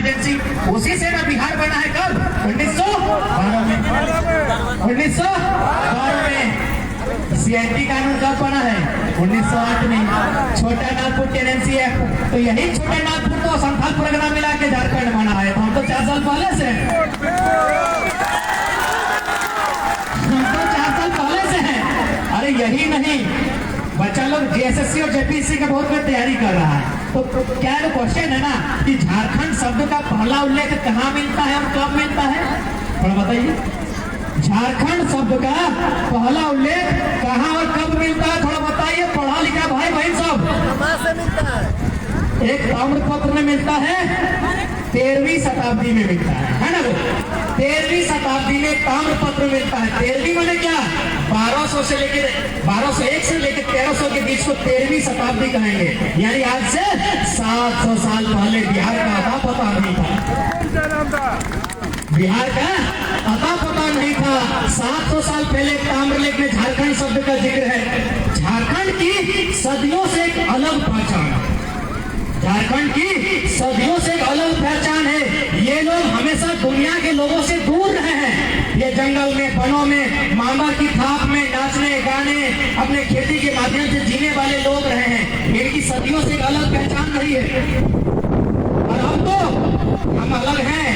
Emergency, उसी से ना बिहार बना है। कब? 1912 में। 1912 में। सीएनटी कानून कब बना है? 1908 में। छोटा नागपुर टेनेंसी एक्ट, तो यही छोटे नागपुर तो संथाल परगना मिला के झारखंड बना है। तो हम तो 4 साल पहले से हैं। अरे यही नहीं, बच्चा लोग जेएसएससी और जेपीएससी का बहुत में तैयारी कर रहा है। तो क्या है क्वेश्चन है ना कि झारखंड शब्द का पहला उल्लेख कहाँ मिलता है और कब मिलता है? थोड़ा बताइए। झारखंड शब्द का पहला उल्लेख कहाँ और कब मिलता है? थोड़ा बताइए, पढ़ा लिखा भाई बहन सब। कहाँ से मिलता है? एक ताम्रपत्र में मिलता है, 13वीं शताब्दी में मिलता है ना? 13वीं शताब्दी में ताम्रपत्र मिलता है। 13वीं मैंने क्या, 1200 से लेकर 1201 से लेकर 1300 के बीच को 13वीं शताब्दी कहेंगे। यानी आज से 700 साल पहले बिहार का अता पता नहीं था। बिहार का अता पता नहीं था। 700 साल पहले ताम्रलेख में झारखंड शब्द का जिक्र है। झारखंड की सदियों से एक अलग पहचान, झारखंड की सदियों से एक अलग पहचान है। ये लोग हमेशा दुनिया के लोगों से दूर रहे हैं। ये जंगल में, वनों में, मामा की थाप में नाचने गाने, अपने खेती के माध्यम से जीने वाले लोग रहे हैं। इनकी सदियों से एक अलग पहचान रही है। और हम अलग हैं,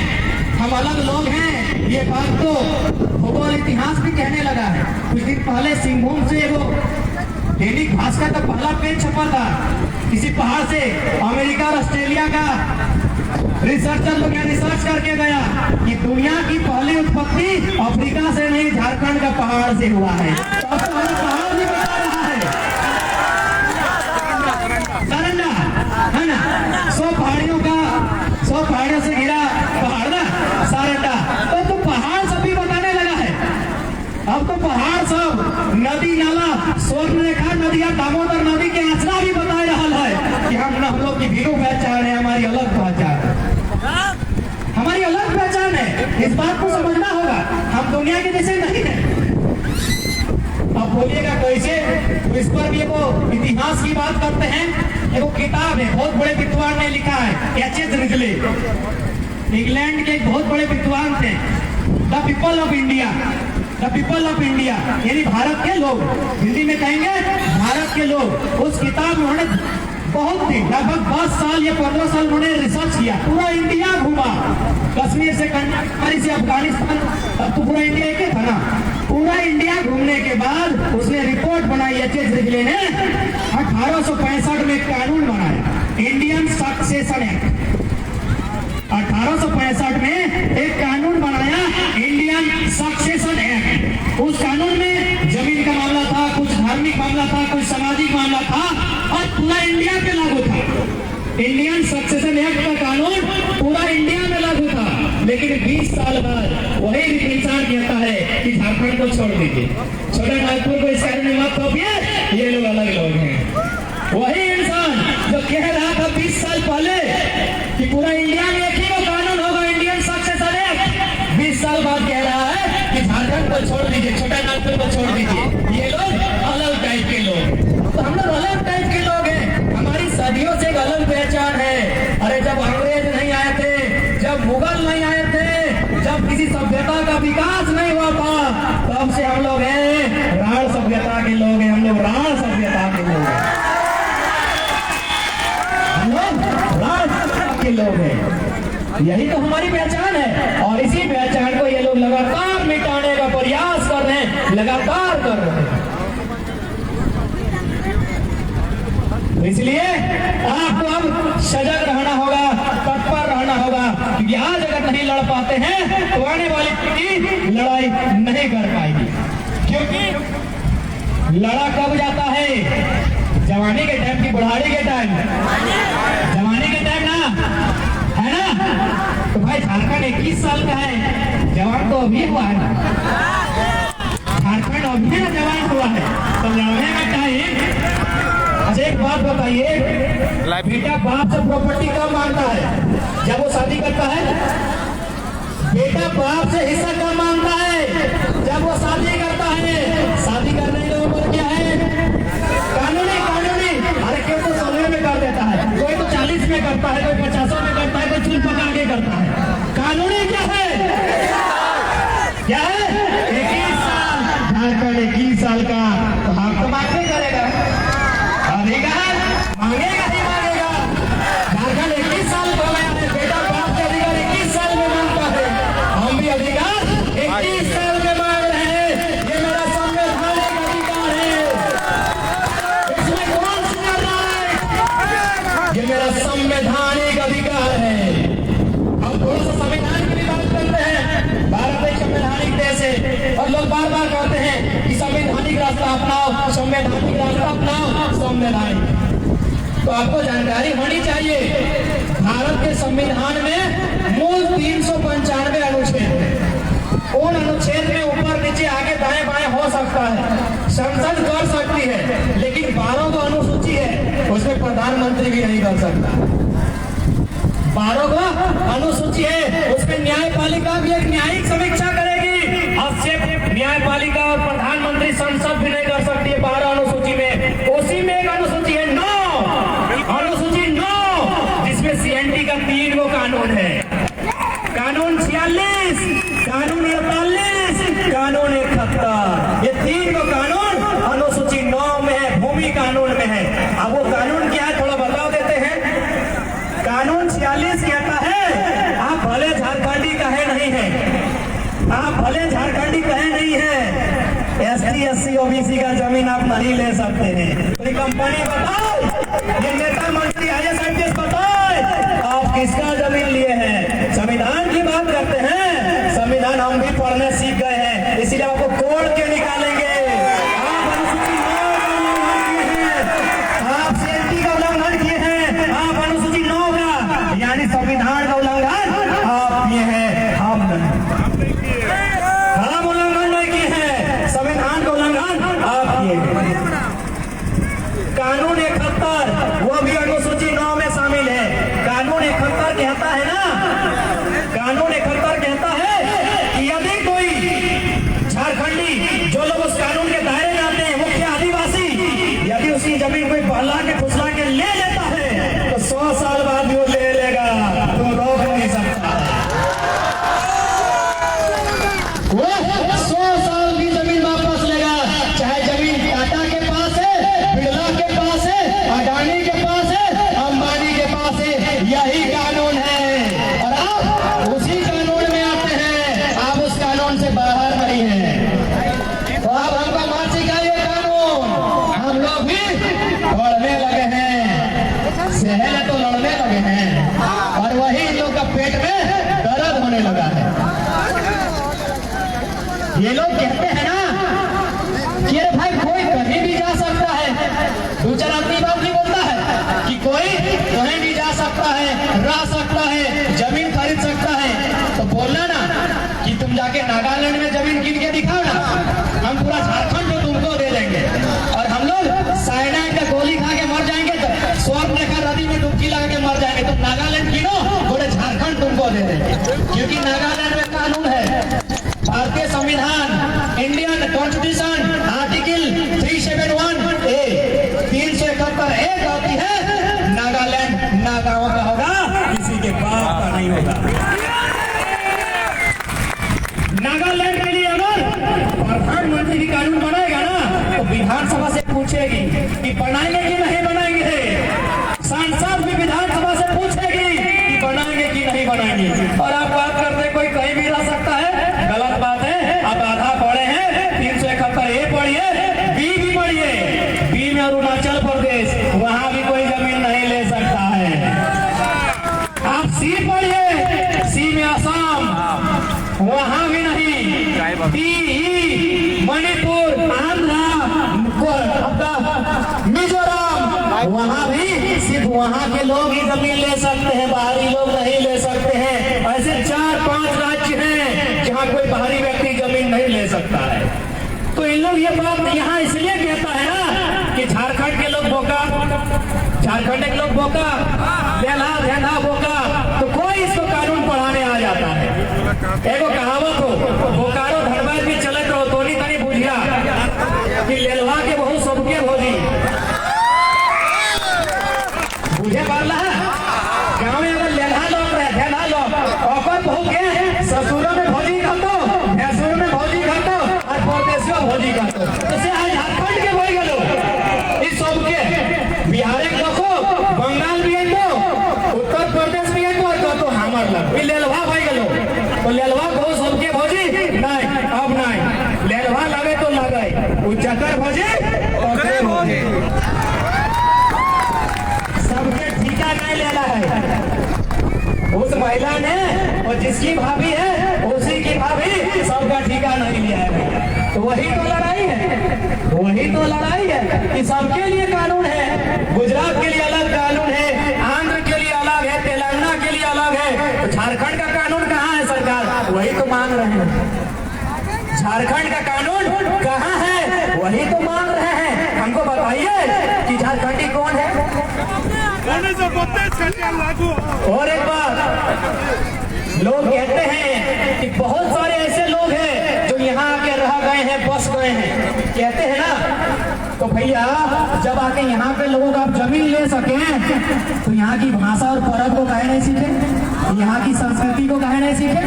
हम अलग लोग हैं। ये बात तो भूगोल इतिहास भी कहने लगा है। कुछ दिन पहले सिंहभूम से वो दैनिक भास्कर का पहला पेज छपा था। किसी पहाड़ से अमेरिका और ऑस्ट्रेलिया का रिसर्चर लोग यहाँ रिसर्च करके गया कि दुनिया की पहली उत्पत्ति अफ्रीका से नहीं, झारखंड का पहाड़ से हुआ है। तो अब तो हमें पहाड़ भी बता रहा है, सरंडा है ना? 100 पहाड़ियों से घिरा पहाड़ ना, सारंडा। तो पहाड़ सब भी बताने लगा है। अब तो पहाड़ सब, नदी नाला, स्वर्ण रेखा नदिया, दामोदर नदी के आंचला भी बता रहा है कि हम लोग की भीरू पहचान है, हमारी अलग पहचान है, हमारी अलग पहचान है। इस बात को समझना होगा, हम दुनिया के जैसे नहीं है। अब बोलिएगा कैसे? तो इस पर भी वो इतिहास की बात करते हैं। एक किताब है, बहुत बड़े विद्वान ने लिखा है, एच.एच. रिजले, इंग्लैंड के एक बहुत बड़े विद्वान थे। The people of India, the people of India यानी भारत के लोग, हिंदी में कहेंगे भारत के लोग। उस किताब में उन्होंने बहुत दिन, लगभग 10 साल या 15 साल उन्होंने रिसर्च किया, पूरा इंडिया घूमा, कश्मीर से कन्याकुमारी से अफगानिस्तान, तब तो पूरा इंडिया एक ही था ना। पूरा इंडिया घूमने के बाद उसने रिपोर्ट बनाई, एच.एच. रिजले ने 1865 में कानून बनाया, इंडियन सक्सेशन एक्ट। 1865 में एक कानून बनाया, इंडियन सक्सेशन एक्ट। उस कानून में जमीन का मामला था, कुछ धार्मिक मामला था, कुछ सामाजिक मामला था, और पूरा इंडिया पे लागू था। इंडियन सक्सेशन एक्ट का कानून पूरा इंडिया में लागू था। लेकिन 20 साल बाद वही इंसान कहता है कि झारखंड को छोड़ दीजिए, छोटा नागपुर को इस कारण में मत थोपिए, ये लोग अलग लोग हैं। वही इंसान जो कह रहा था 20 साल पहले कि पूरा इंडिया में एक ही वो कानून होगा, इंडियन सक्सेशन एक्ट, 20 साल बाद कह रहा है कि झारखंड को छोड़ दीजिए, छोटा नागपुर को छोड़ दीजिए। ये लोग अलग टाइप के लोग। तो हम लोग अलग टाइप के लोग हैं, हमारी सदियों से एक अलग पहचान है। अरे जब अंग्रेज नहीं आए थे, जब मुगल नहीं आए थे, जब किसी सभ्यता का विकास नहीं हुआ था, तब से हम लोग हैं राण सभ्यता के लोग हैं। हम लोग राण सभ्यता के लोग हैं, हम लोग राण सभ्यता के लोग हैं। यही तो हमारी पहचान है। और इसी पहचान को ये लोग लगातार मिटाने का प्रयास कर रहे हैं, लगातार कर रहे हैं। इसलिए आपको अब सजग रहना होगा, तत्पर रहना होगा, क्योंकि आज अगर नहीं लड़ पाते हैं तो आने वाली पीढ़ी लड़ाई नहीं कर पाएगी। क्योंकि लड़ा कब जाता है? जवानी के टाइम की बुढ़ाड़ी के टाइम, जवानी के टाइम ना, है ना? तो भाई झारखंड 21 साल का है, जवान तो अभी हुआ है ना, झारखंड अभी ना जवान हुआ है, तो लड़ने का टाइम। अच्छा एक बात बताइए, बेटा बाप से प्रॉपर्टी कब मांगता है? जब वो शादी करता है। बेटा बाप से हिस्सा कब मांगता है? जब वो शादी करता है। शादी करने की उम्र क्या है? कानूनी। अरे क्यों तो 16 में कर देता है, कोई तो 40 में करता है, कोई 50 में करता है, कोई नाखून पकड़ के करता है। कानूनी क्या है? क्या है? 21 साल। झारखंड 21 साल का तो हम तो बात नहीं करेगा, अधिकार मांगेगा ही मांगेगा। झारखंड 21 साल हो गया है, बेटा बाप के अधिकार 21 साल में मांगता है, हम भी अधिकार 21 साल में मांग रहे हैं। ये मेरा संवैधानिक अधिकार है, इसमें कौन सुना रहा है? ये मेरा संवैधानिक अधिकार है। अब थोड़ा सा संविधान की भी बात करते हैं। भारत एक संवैधानिक देश है और लोग बार बार कहते हैं कि संवैधानिक रास्ता अपनाओ, संवैधानिक रास्ता अपनाओ, संवैधानिक। तो आपको जानकारी होनी चाहिए, भारत के संविधान में मूल 395 अनुच्छेद है। उन अनुच्छेद में ऊपर नीचे आगे दाएं बाएं हो सकता है, संसद कर सकती है, लेकिन 12 को अनुसूची है, उसमें प्रधानमंत्री भी नहीं कर सकता। 12 को अनुसूची है, उसमें न्यायपालिका भी एक न्यायिक समीक्षा करेगी। हस्तक्षेप न्यायपालिका और प्रधानमंत्री संसद भी नहीं कर सकती है 12 अनुसूची में। उसी में एक अनुसूची है 9, अनुसूची 9, जिसमें CNT का 3 गो कानून है। कानून 46, कानून 48, कानून 71, ये 3 गो कानून अनुसूची 9 में है, भूमि कानून में है। अब वो कानून क्या है थोड़ा बता देते हैं। कानून 46 कहता है, आप भले झारखंडी कहे नहीं है, आप भले झारखंडी कहे नहीं है, ST SC OBC का जमीन आप नहीं ले सकते हैं। तो कंपनी बताओ, ये नेता मंत्री IAS बताओ, आप किसका जमीन लिए हैं? संविधान की बात करते हैं, संविधान हम भी पढ़ने सीख गए हैं, इसीलिए आपको कोड के निकालेंगे। आप अनुसूची 9 का उल्लंघन किए हैं, आप CNT का उल्लंघन किए हैं, आप अनुसूची 9 का यानी संविधान का उल्लंघन आप किए हैं, हम उल्लंघन नहीं किए हैं, संविधान का उल्लंघन आप किए हैं। कानून 71 वो भी अनुसूची 9 में शामिल है। कानून 71 कहता है ना, कानून 71 कहता है कि यदि कोई झारखंडी, जो लोग उस कानून के दायरे में आते हैं, मुख्य आदिवासी, यदि उसकी जमीन कोई बहला के फुसला के ले लेता है तो 100 साल बाद भी वो ले लेगा, तुम रोक नहीं सकता। वो 100 साल की जमीन वापस लेगा, चाहे जमीन टाटा के पास है, बिरला के पास है, अडानी के पास है, अंबानी के पास है, यही कानून है। और आप उसी कानून में आते हैं, आप उस कानून से बाहर नहीं हैं। तो आप हमको मत सिखाइए कानून, हम लोग भी पढ़ने लगे हैं, सहले तो लड़ने लगे हैं, और वही इन लोग का पेट में दर्द होने लगा है। ये लोग कहते हैं ना कि अरे भाई कोई कहीं भी जा सकता है, 2-4 आदमी बात नहीं बोलता है कि कोई कहीं भी जा सकता है, रह सकता है, जमीन खरीद सकता है। तो बोलना ना कि तुम जाके नागालैंड में जमीन गिन के दिखाओ ना, हम पूरा झारखंड को तुमको दे देंगे, और हम लोग साइनाइड का गोली खा के मर जाएंगे, तो स्वर्ण रेखा नदी में डुबकी लगा के मर जाएंगे। तुम नागालैंड गिनो, पूरे झारखंड तुमको दे देंगे, क्योंकि नागालैंड में कानून है। भारतीय संविधान, Indian constitution, article 371A 371A कहती है नागालैंड नागाओं का होगा, किसी के बाप का नहीं होगा। नागालैंड के लिए अगर प्रधानमंत्री की कानून बनाएगा ना, तो विधानसभा से पूछेगी कि बनाएंगे कि नहीं बनाएंगे, सांसद भी विधानसभा से पूछेगी कि बनाएंगे कि नहीं बनाएंगे। और आप बात करते कोई कहीं भी रह सकता है, गलत बात है। आप आधा पढ़े हैं, 371A पढ़िए, B भी पढ़िए, B में अरुणाचल प्रदेश, वहां भी कोई जमीन नहीं ले सकता है। आप C पढ़िए, C में असम, वहां भी नहीं। D मणिपुर, आंध्र, मिजोरम, वहां भी सिर्फ वहां के लोग ही जमीन ले सकते हैं, बाहरी लोग नहीं ले सकते हैं। ऐसे 4-5 राज्य हैं जहां कोई बाहरी व्यक्ति जमीन नहीं ले सकता है। तो इन लोग ये बात यहाँ इसलिए कहता है ना कि झारखंड के लोग बोका, झारखंड के लोग बोका, लेना बोका, तो कोई इसको कानून पढ़ाने आ जाता है। एगो कहावत हो, बोकारो धनबाद भी चले तो तोनी तनी बुझिया कि लेलवा के बहुत सबके भोजी बुझे पाला है। गाँव में अगर लेलहा लोग रहे हमार लग लेलवा भाई गलो तो लेलवा को सबके भौजी नहीं अब नहीं लेलवा लगे तो लगे उच्चकर भौजी ओकरे भौजी सबके ठीका नहीं लेना है उस महिला ने और जिसकी भाभी है उसी की भाभी सबका ठीका नहीं लिया है तो वही तो लड़ाई है वही तो लड़ाई है कि सबके लिए कानून है गुजरात के लिए अलग कानून है आंध्र के लिए अलग है तेलंगाना के लिए अलग है तो झारखंड का कानून कहाँ है सरकार वही तो मांग रहे हैं झारखंड का कानून कहाँ है वही तो मांग रहे हैं हमको बताइए कि झारखंडी कौन है और एक बात लोग कहते हैं कि बहुत सारे ऐसे लोग हैं जो यहाँ आके रह गए हैं बस गए हैं कहते हैं ना तो भैया जब आके यहाँ पे लोगों का आप जमीन ले सके तो यहाँ की भाषा और परब को काहे नहीं सीखे यहाँ की संस्कृति को काहे नहीं सीखे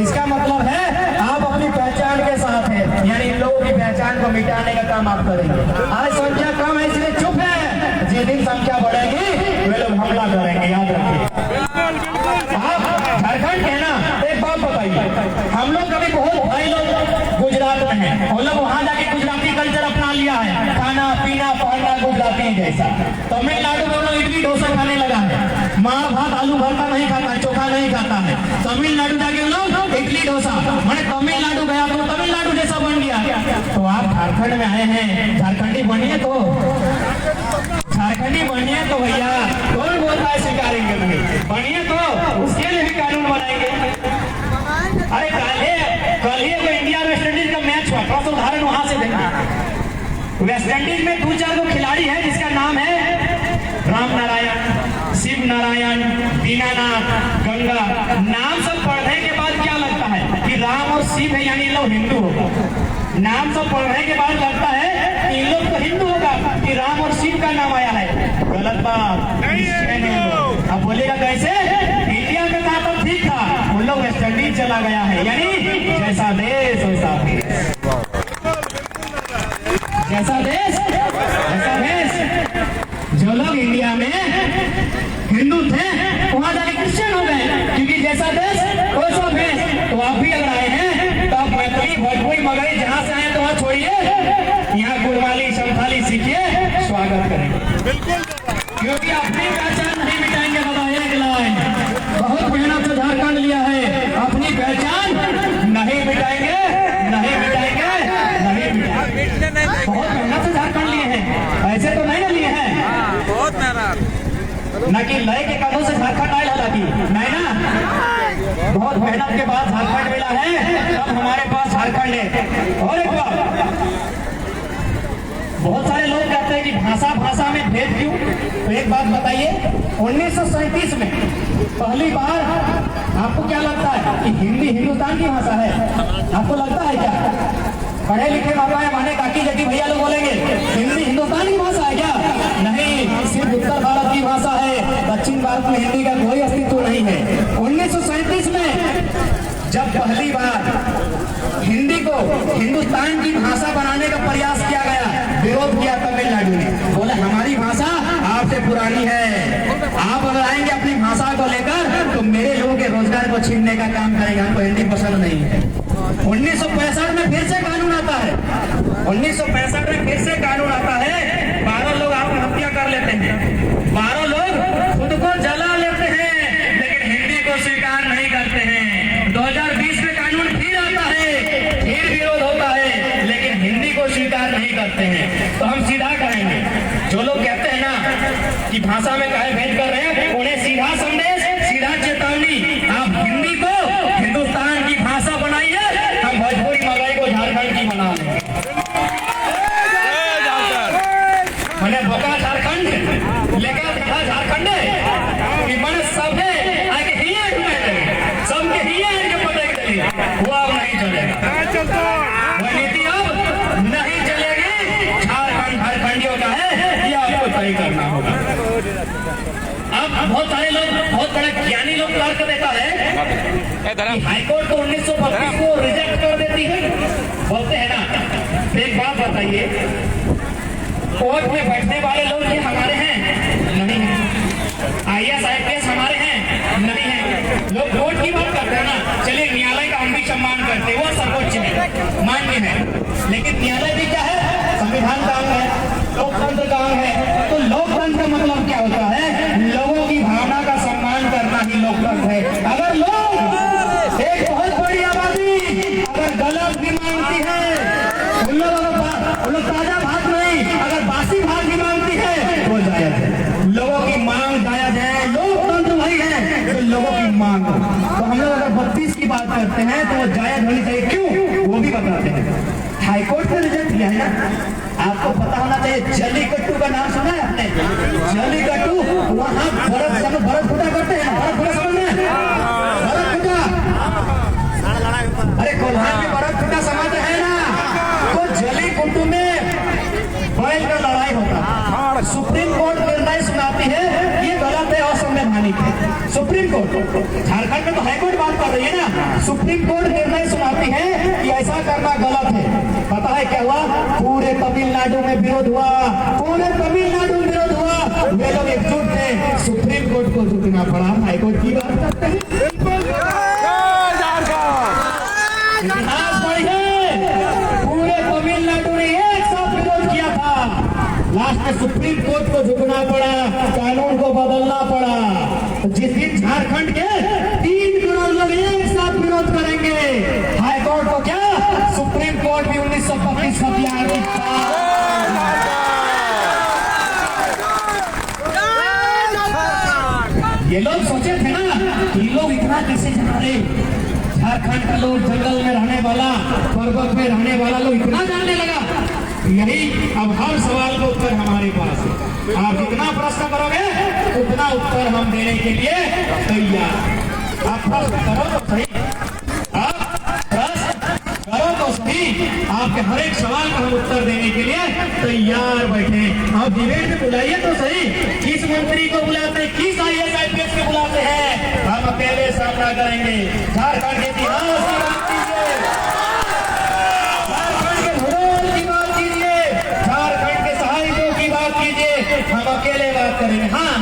इसका मतलब है आप अपनी पहचान के साथ है यानी इन लोगों की पहचान को मिटाने का काम आप करेंगे आज संख्या कम है इसलिए चुप है जिस दिन संख्या बढ़ेगी वे लोग हमला करेंगे याद रखिए आप झारखंड के ना एक बात बताइए हम लोग कभी बहुत भाई लोग गुजरात में हैं हम लोग वहां जाके गुजराती कल्चर अपना लिया है खाना पीना पहनना गुजराती जैसा तमिलनाडु में लोग इडली डोसा खाने लगा है माँ भात आलू भरता नहीं खाता चोखा नहीं खाता है तमिलनाडु जाके लोग इडली डोसा मैंने तमिलनाडु गया तो तमिलनाडु जैसा बन गया तो आप झारखंड में आए हैं झारखंडी बनिए तो झारखंडी बनिए तो भैया कौन बोलता है स्वीकारेंगे बनिए तो उसके लिए भी कानून बनाएंगे अरे कल ही तो इंडिया वेस्ट इंडीज का मैच हुआ थोड़ा सा उदाहरण वहां से देखना वेस्ट इंडीज में 2-4 गो खिलाड़ी है जिसका नाम है राम नारायण शिव नारायण दीनानाथ गंगा नाम सब पढ़ने के बाद क्या लगता है कि राम और शिव है यानी लोग हिंदू होगा नाम सब पढ़ने के बाद लगता है कि इन लोग तो हिंदू होगा कि राम और शिव का नाम आया है गलत बात अब बोलेगा कैसे इंडिया में था तो ठीक था उन लोग वेस्ट इंडीज चला गया है यानी जैसा देश वैसा जैसा देश वैसा देश जो लोग इंडिया में हिंदू थे वहां जाके क्रिश्चियन हो गए क्योंकि जैसा देश वैसा भेष तो आप भी अगर आए हैं तो आप मैथिली भोजपुरी मगही जहां से आए तो वहां छोड़िए यहाँ गुरमाली संथाली सीखिए स्वागत करेंगे क्योंकि अपनी पहचान नहीं मिटाएंगे बाबा एक लाइन बहुत मेहनत से झारखंड लिया है अपनी पहचान नहीं मिटाएंगे बहुत मेहनत से झारखंड लिए हैं ऐसे तो नहीं ना लिए हैं बहुत मेहनत न कि लय के कदों से झारखंड आए हालांकि नहीं ना बहुत मेहनत के बाद झारखंड मिला है तब हमारे पास झारखंड है और एक बात बहुत सारे लोग कहते हैं कि भाषा में भेद क्यों तो एक बात बताइए 1937 में पहली बार आपको क्या लगता है कि हिंदी हिंदुस्तान की भाषा है आपको लगता है क्या पढ़े लिखे बाबा है माने काकी जकी भैया लोग बोलेंगे हिंदी हिंदुस्तान की भाषा है क्या नहीं सिर्फ उत्तर भारत की भाषा है दक्षिण भारत में हिंदी का कोई अस्तित्व नहीं है 1937 में जब पहली बार हिंदी को हिंदुस्तान की भाषा बनाने का प्रयास किया गया विरोध किया तमिलनाडु ने बोले हमारी भाषा आपसे पुरानी है आप अगर आएंगे अपनी भाषा को लेकर तो मेरे लोगों के रोजगार को छीनने का काम करेंगे हमको हिंदी पसंद नहीं है 1965 में फिर से कानून आता है 1965 में फिर से कानून आता है 12 लोग आत्महत्या कर लेते हैं 12 लोग खुद को जला लेते हैं लेकिन हिंदी को स्वीकार नहीं करते हैं 2020 में कानून फिर आता है फिर विरोध होता है लेकिन हिंदी को स्वीकार नहीं करते हैं तो हम सीधा कहेंगे जो लोग कहते हैं ना कि भाषा में काहे भेद कर रहे हैं उन्हें सीधा संदेश सीधा चेतावनी आप हिंदी को हिंदुस्तान की भाषा बनाइए हम भोजपुरी मगही को झारखंड की बना लेंगे मैंने भोका झारखंड लेकर था झारखंड कि मैंने सबे आगे हिया सबके हिया के पटे के लिए वो अब नहीं चलेगा वह नीति अब नहीं चलेगी झारखंडियों का है ये आपको तय करना होगा अब बहुत सारे लोग बहुत बड़े ज्ञानी लोग तर्क देता है कि हाईकोर्ट को 1932 को रिजेक्ट कर देती है बोलते हैं ना एक बात बताइए कोर्ट में बैठने वाले लोग ये हमारे हैं नहीं IAS IPS हमारे हैं मानते हैं, वो सर्वोच्च है, मान्य है। लेकिन न्यायालय भी क्या है? संविधान का अंग है, लोकतंत्र का अंग है। तो लोकतंत्र का मतलब क्या होता है? लोगों की भावना का सम्मान करना ही लोकतंत्र है। अगर लोग, एक बहुत बड़ी आबादी अगर गलत भी मांगती है, उन लोग ताजा भात नहीं, अगर बासी भात भी मांगती है तो जायज है। लोगों की मांग जायज है, लोकतंत्र वही है तो लोगों की मांग। तो हम लोग अगर 32 की बात करते हैं तो वो जायज होनी चाहिए, क्यों वो भी बताते हैं। हाईकोर्ट ने रिजेक्ट किया है ना, आपको पता होना चाहिए। जल्लीकट्टू का नाम सुना है आपने? जल्लीकट्टू, वहाँ भरत फुटा करते हैं, भरत फुटा समझ में, भरत फुटा, अरे कोल्हान में भरत फुटा समझ है ना? तो जल्लीकट्टू में बैल का लड़ाई होता है, सुप्रीम कोर्ट निर्णय सुनाती है ये गलत है, असंवैधानिक है। सुप्रीम कोर्ट, झारखंड में तो हाईकोर्ट बात कर रही है ना, सुप्रीम कोर्ट निर्णय सुनाती है कि ऐसा करना गलत है। पता है क्या हुआ? पूरे तमिलनाडु में विरोध हुआ, पूरे तमिलनाडु में विरोध हुआ। वे लोग एकजुट थे, सुप्रीम कोर्ट को झुकना पड़ा। हाईकोर्ट की बात करते हैं, इतिहास पढ़िए, पूरे तमिलनाडु ने एक साथ विरोध किया था, लास्ट में सुप्रीम कोर्ट को झुकना पड़ा, कानून को बदलना पड़ा। जिस दिन झारखंड के 3 करोड़ लोग एक साथ विरोध करेंगे, हाईकोर्ट को क्या, सुप्रीम कोर्ट भी 1925 का ये लोग सोचे थे ना कि लोग इतना कैसे जान रहे, झारखंड का लोग जंगल में रहने वाला, पर्वत में रहने वाला लोग इतना जानने लगा। यही अब हर सवाल का उत्तर हमारे पास है। आप जितना प्रश्न करोगे उतना उत्तर हम देने के लिए तैयार। आप प्रश्न करो तो सही, आप प्रश्न करो तो सही, आपके हर एक सवाल का हम उत्तर देने के लिए तैयार बैठे। आप डिबेट में बुलाइए तो सही, किस मंत्री को बुलाते हैं, किस IAS IPS को बुलाते हैं, हम अकेले सामना करेंगे। झारखंड के इतिहास की बात कीजिए, झारखंड के भूगोल की बात कीजिए, झारखंड के साहित्यों की बात कीजिए, हम अकेले बात करेंगे। हाँ,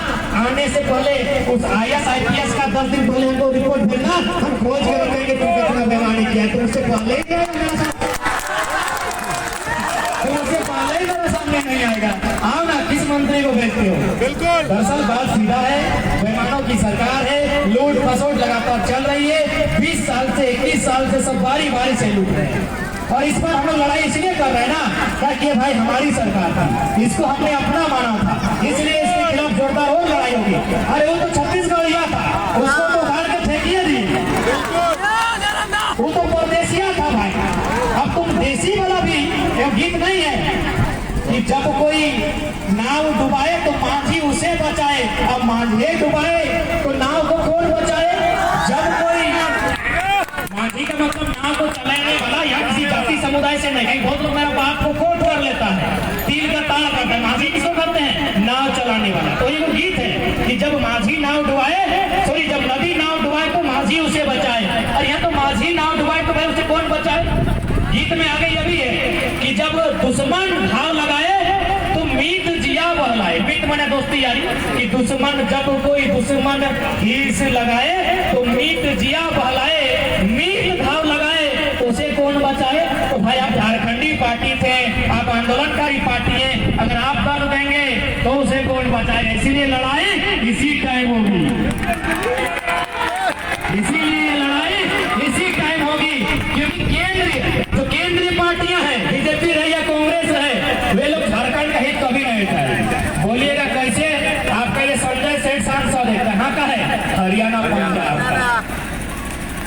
आने से पहले उस IAS IPS का 10 दिन पहले हमको रिपोर्ट भेजना, हम खोज के रखेंगे तुम कितना बेमानी किया। तो उससे पहले ही मेरे सामने नहीं आएगा। आओ ना, किस मंत्री को भेजते हो? बिल्कुल, दरअसल बात सीधा है, बेईमानों की सरकार है, लूट खसोट लगातार चल रही है। 20 साल से 21 साल से सब बारी बारी से लूट रहे हैं, और इस पर हम लोग लड़ाई इसलिए कर रहे हैं ना, ताकि भाई हमारी सरकार थी, इसको हमने अपना माना था, इसलिए इसके खिलाफ जोरदार और लड़ाई होगी। अरे वो तो छत्तीसगढ़िया था, उसको तो उखाड़ के फेंकिए दी, वो तो परदेसिया था भाई। अब तुम देसी वाला भी एक गीत नहीं है कि जब कोई नाव डुबाए तो मांझी उसे बचाए, अब मांझे डुबाए तो नाव को कौन बचाए? जब कोई, मांझी का मतलब नाव को चलाने वाला या किसी जाति समुदाय से नहीं। कहीं बहुत लोग मेरा बाप को कोट कर लेता है, तिल का ताड़ करता है। मांझी किसको करते हैं? नाव चलाने वाला। तो ये वो गीत है कि जब मांझी नाव डुबाए, सॉरी, जब नदी नाव डुबाए तो मांझी उसे बचाए, और यहाँ तो मांझी नाव डुबाए तो भाई उसे कौन बचाए? गीत में आगे यह भी है कि जब दुश्मन घाव लगाए तो मीत जिया बहलाए। मीत माने दोस्ती यारी, कि दुश्मन, जब कोई दुश्मन हीस लगाए तो मीत जिया बहलाए, मीत घाव लगाए तो उसे कौन बचाए? तो भाई आप झारखंडी पार्टी थे, आप आंदोलनकारी पार्टी है, अगर आप कर देंगे तो उसे कौन बचाए? इसीलिए लड़ाई इसी टाइम होगी, इसीलिए लड़ाई इसी टाइम होगी, क्योंकि केंद्रीय पार्टियां हैं, बीजेपी रहे या कांग्रेस रहे, वे लोग झारखंड का हित कभी नहीं उठाए। बोलिएगा कैसे? आपका ये संजय सेठ सांसद है, कहाँ का है? हरियाणा, पंजाब का।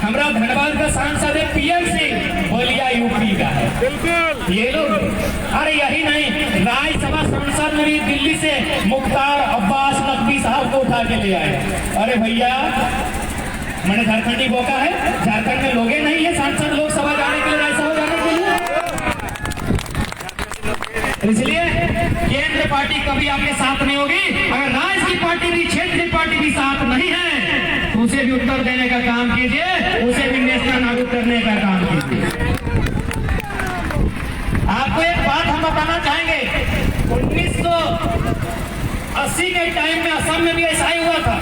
हमारा धनबाद का सांसद है PM सिंह, बोलिया UP का है। बिल्कुल, ये लोग, अरे यही नहीं, राज्यसभा सांसद में भी दिल्ली से मुख्तार अब्बास नकवी साहब को उठा के ले आए। अरे भैया, मैंने झारखंडी बोका है, झारखंड में लोग नहीं है सांसद लोकसभा जाने के लिए, राज्यसभा जाने के लिए। इसलिए केंद्र पार्टी कभी आपके साथ नहीं होगी। अगर राज्य की पार्टी भी, क्षेत्रीय पार्टी भी साथ नहीं है तो उसे भी उत्तर देने का काम कीजिए, उसे भी नेशनल नाबूद करने का काम कीजिए। आपको एक बात हम बताना चाहेंगे, 1980 के टाइम में असम में भी ऐसा ही हुआ था।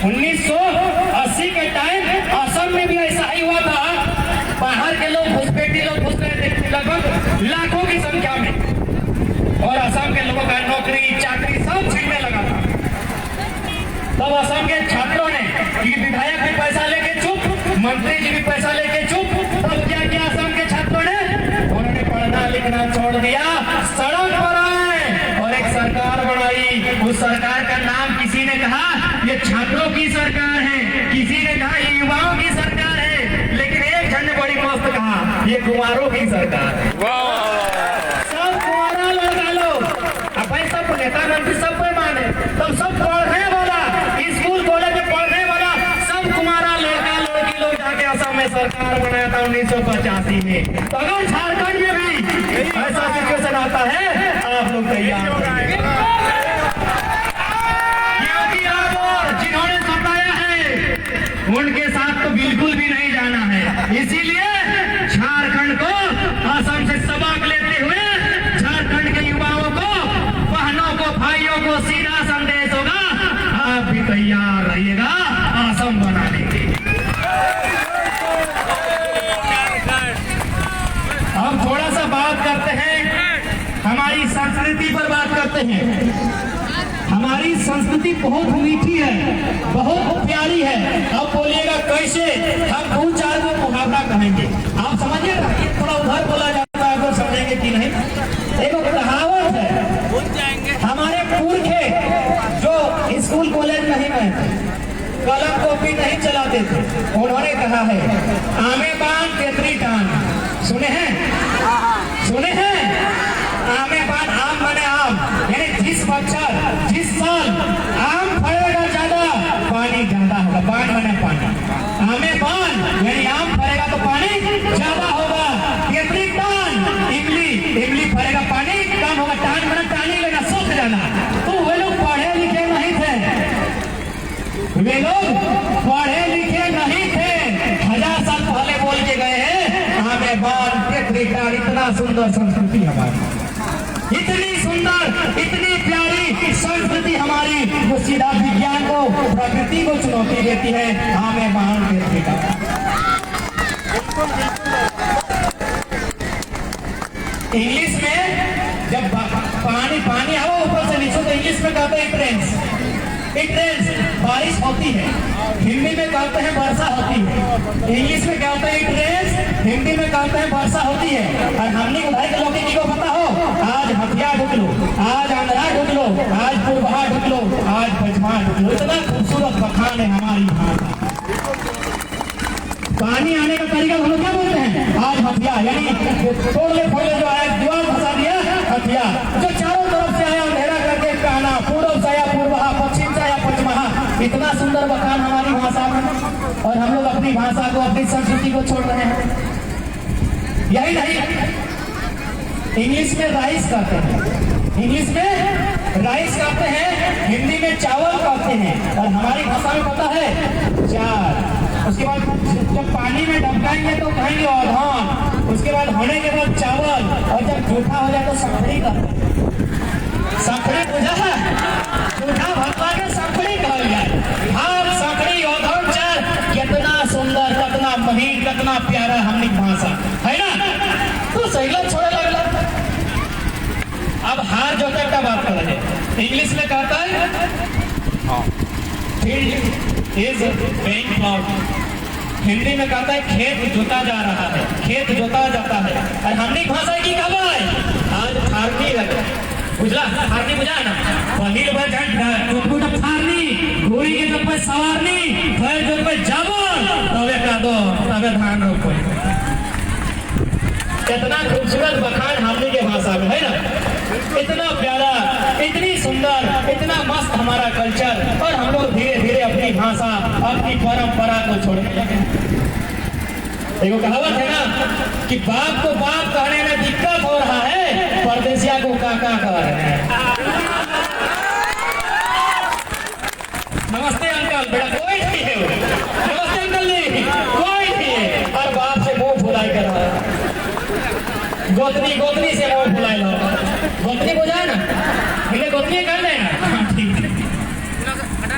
1980 के टाइम असम में भी ऐसा ही हुआ था बाहर के लोग घुसपैठी लोग घुस रहे थे लगभग लाखों की संख्या में, और असम के लोगों का नौकरी चाकरी सब छीनने लगा था। तब असम के छात्रों ने, विधायक भी पैसा लेके चुप, मंत्री जी भी पैसा लेके चुप, तब क्या किया असम के छात्रों ने? उन्होंने पढ़ना लिखना छोड़ दिया, सड़क पर आए और एक सरकार बनाई। उस सरकार का नाम किसी ने कहा ये छात्रों की सरकार है, किसी ने कहा ये युवाओं की सरकार है, लेकिन एक जन ने बड़ी मस्त कहा ये कुंवारों की सरकार है। सब कुंवारा लड़का लोग, अब भाई सब नेता मंत्री सब पे माने, तब सब पढ़ने वाला, स्कूल कॉलेज में पढ़ने वाला सब कुमारा लड़का लड़की लोग जाके असम में सरकार बनाया था 1985 में। तो अगर झारखंड में भी ऐसा सिचुएशन आता है, आप लोग तैयार रहिए। योगी आदित्यनाथ जिन्होंने सताया है उनके साथ तो बिल्कुल भी नहीं जाना है। इसीलिए झारखंड को असम से सबक लेते हुए झारखंड के युवाओं को, बहनों को, भाइयों को सीधा संदेश होगा, आप भी तैयार रहिएगा असम बनाने के। अब थोड़ा सा बात करते हैं, हमारी संस्कृति पर बात करते हैं। हमारी संस्कृति बहुत मीठी है, बहुत प्यारी है। अब बोलिएगा कैसे? हम 2-4 को मुहावरा कहेंगे, आप समझिएगा। थोड़ा उधर बोला जाता है, वो समझेंगे कि नहीं। देखो कहावत है, हमारे पुरखे जो स्कूल कॉलेज नहीं में कलम कॉपी नहीं चलाते थे, उन्होंने कहा है आमे बान तेतरी टान। सुने हैं? सुने हैं? आमे बान, आम बने आम, यानी जिस बच्चर जिस साल आम फड़ेगा ज्यादा पानी ज्यादा होगा। बान बने पानी, आमे बान यानी आम फड़ेगा तो पानी ज्यादा होगा। तेतरी टान इमली फड़ेगा पानी कम होगा। टान बना टानी लेना, सूख जाना। तो वे लोग पढ़े लिखे नहीं थे, वे लोग पढ़े लिखे नहीं थे, 1000 साल पहले बोल के गए हैं आमे बान तेतरी टान। इतना सुंदर संस्कृति हमारी, इतनी सुंदर इतनी प्यारी संस्कृति हमारी, वो सीधा विज्ञान को, प्रकृति को चुनौती देती है। हमें मान देती है। इंग्लिश में जब पानी आओ ऊपर से नीचे, तो इंग्लिश में कहते हैं ट्रेंस, बारिश होती है। हिंदी में कहते हैं वर्षा होती है। इंग्लिश में कहते हैं ट्रेंस, हिंदी में कहते हैं वर्षा होती है। और हमने उधर के लोग को पता हो, आज हथिया ढुक लो, आज आंध्रा ढुक लो, आज पूर्वा ढुक लो, आज पचमा ढुक लो। इतना खूबसूरत बखान है हमारी भाषा। पानी आने का तरीका हम लोग क्या बोलते हैं? आज हथिया, यानी फोड़ले जो आया दीवार फंसा दिया, हथिया। जो चारों तरफ से आया अंधेरा करके कहना, पूर्व से आया पूर्वा, पश्चिम से आया पश्चिमा। इतना सुंदर बखान हमारी भाषा में, और हम लोग अपनी भाषा को, अपनी संस्कृति को छोड़ रहे हैं। यही नहीं, इंग्लिश में राइस कहते हैं, इंग्लिश में राइस कहते हैं, हिंदी में चावल कहते हैं, और हमारी भाषा में पता है चार। उसके बाद जब पानी में डबकाएंगे तो कहेंगे औधान, उसके बाद होने के बाद चावल, और जब जूठा हो जाए तो सखड़ी कहते हैं। सखड़ी बुझा है? जूठा भरवा के सखड़ी कहल जाए। भाव सखड़ी औधान चार, कितना सुंदर, कितना महीन, कितना प्यारा हमनी भाषा है ना। तो सही लोग छोड़े लगला। अब हार जोते का बात कर रहे हैं। इंग्लिश में कहता है field is being ploughed. Hindi में कहता है खेत जोता जा रहा है, खेत जोता जाता है। और हमनी भाषा की खबर है आज फार्मी लगे, बुझला? फार्मी बुझा है ना? पहिल भर फार्मी, घोड़ी के जब पे सवारनी, भैर जो पे जाबल, तबे का दो, तबे धान रोको। कितना खूबसूरत बखान हमनी के भाषा में है ना। इतना प्यारा, इतनी सुंदर, इतना मस्त हमारा कल्चर, और हम लोग धीरे धीरे अपनी भाषा, अपनी परंपरा को छोड़ने लगे। देखो कहावत है ना कि बाप को बाप कहने में दिक्कत हो रहा है, परदेसिया को काका कह रहे हैं। नमस्ते अंकल, बेटा कोई नहीं है। नमस्ते अंकल जी, कोई नहीं है। और बाप से मुंह फुलाई कर रहा है, गोतनी से मुंह फुलाई लो। गोतनी बुझा ना, इन्हें गोतनी कर देना।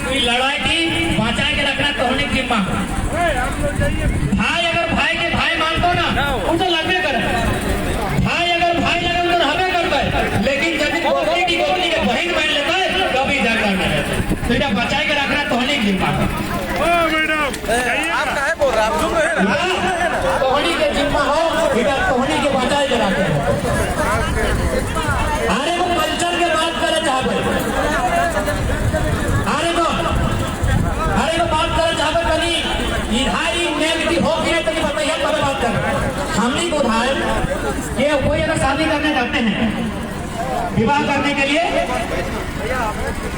कोई लड़ाई की बचा के रखना तो होने की मांग। भाई अगर भाई के भाई मान दो ना, बचा के रखना तोहनी के जिम्मा हो। आप काहे बोल रहे हैं? आप चुप रहे ना। तोहनी के जिम्मा हो, इधर तोहनी के बचा के रखे। अरे वो कल्चर के बात करे जहाँ पे, अरे वो बात करे जहाँ पे कहीं इधारी नेगेटिव हो गया तो बताइए तब बात कर। हमने को उधार ये कोई अगर शादी करने जाते हैं, विवाह करने के लिए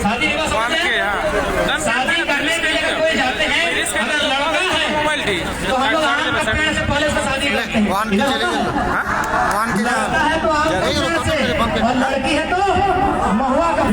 शादी विवाह सोचते हैं, शादी करने के लिए अगर कोई जाते हैं, अगर लड़का है तो हम लोग आराम करते हैं से पहले उसका शादी करते हैं। लड़का है तो आराम करते हैं से, और लड़की है तो महुआ का